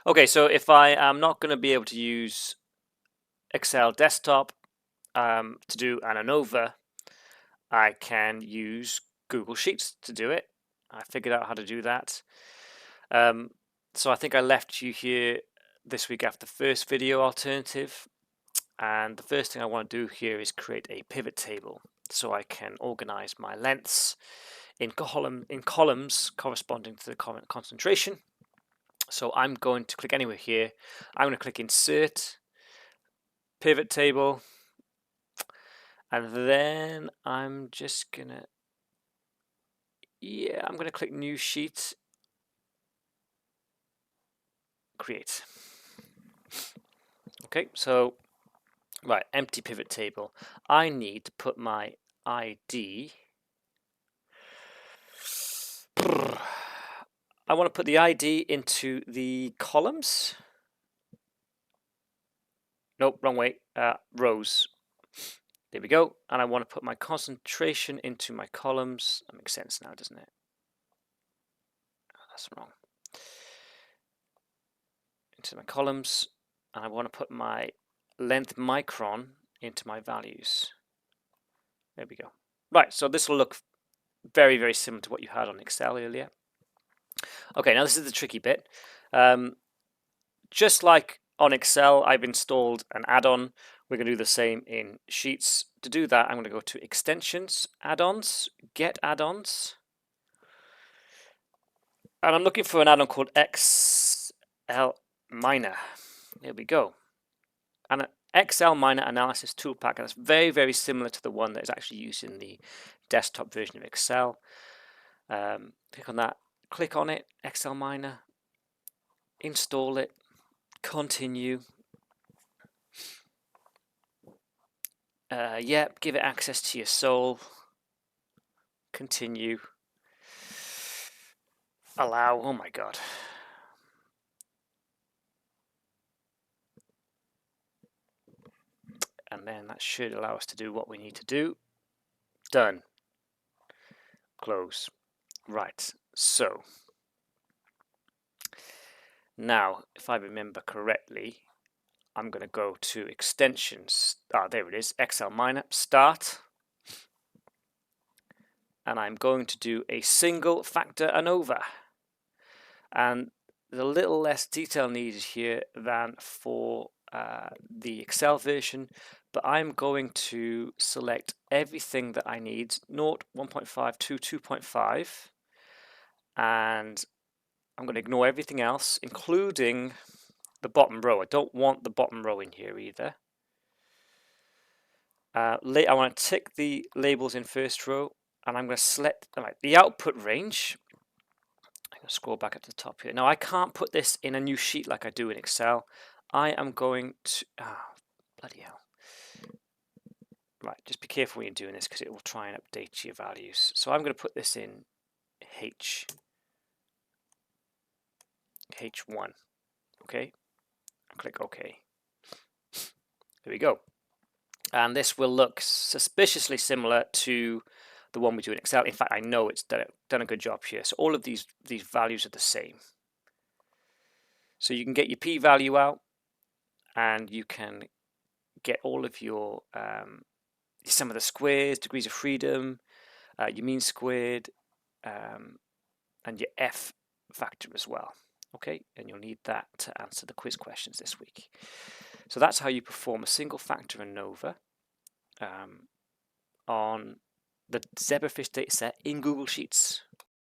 Okay, so if I am not going to be able to use Excel desktop to do an ANOVA, I can use Google Sheets to do it. I figured out how to do that. So I think I left you here this week after the first video alternative. And the first thing I want to do here is create a pivot table so I can organize my lengths in columns corresponding to the concentration. So I'm going to click anywhere here. I'm going to click Insert, Pivot Table, and then I'm just gonna, I'm gonna click New Sheet, Create. Okay, so right, empty pivot table. I need to put my ID. I want to put the ID into the columns. Nope, wrong way. Rows. There we go. And I want to put my concentration into my columns. That makes sense now, doesn't it? Oh, that's wrong. Into my columns. And I want to put my length micron into my values. There we go. Right, so this will look very, very similar to what you had on Excel earlier. Okay, now this is the tricky bit. Just like on Excel, I've installed an add-on. We're going to do the same in Sheets. To do that, I'm going to go to Extensions, Add-ons, Get Add-ons. And I'm looking for an add-on called XL Miner. There we go. And an XL Miner Analysis Tool Pack. That's very, very similar to the one that is actually used in the desktop version of Excel. Click on that. Click on it, XL Miner. Install it. Continue. Yep, give it access to your soul. Continue. Allow. Oh my god. And then that should allow us to do what we need to do. Done. Close. Right. So now, if I remember correctly, I'm going to go to extensions. There it is. XL Miner. Start. And I'm going to do a single factor ANOVA. And there's a little less detail needed here than for the Excel version, but I'm going to select everything that I need, 0, 1.5 to 2.5, and I'm going to ignore everything else, including the bottom row. I don't want the bottom row in here either. I want to tick the labels in first row, and I'm going to select the output range. I'm going to scroll back up to the top here. Now I can't put this in a new sheet like I do in Excel. I am going to, bloody hell. Right, just be careful when you're doing this because it will try and update your values. So I'm going to put this in H1, okay? And click OK. There we go. And this will look suspiciously similar to the one we do in Excel. In fact, I know it's done a good job here. So all of these values are the same. So you can get your p-value out, and you can get all of your sum of the squares, degrees of freedom, your mean squared, and your F factor as well. Okay, and you'll need that to answer the quiz questions this week. So that's how you perform a single factor ANOVA on the zebrafish dataset in Google Sheets.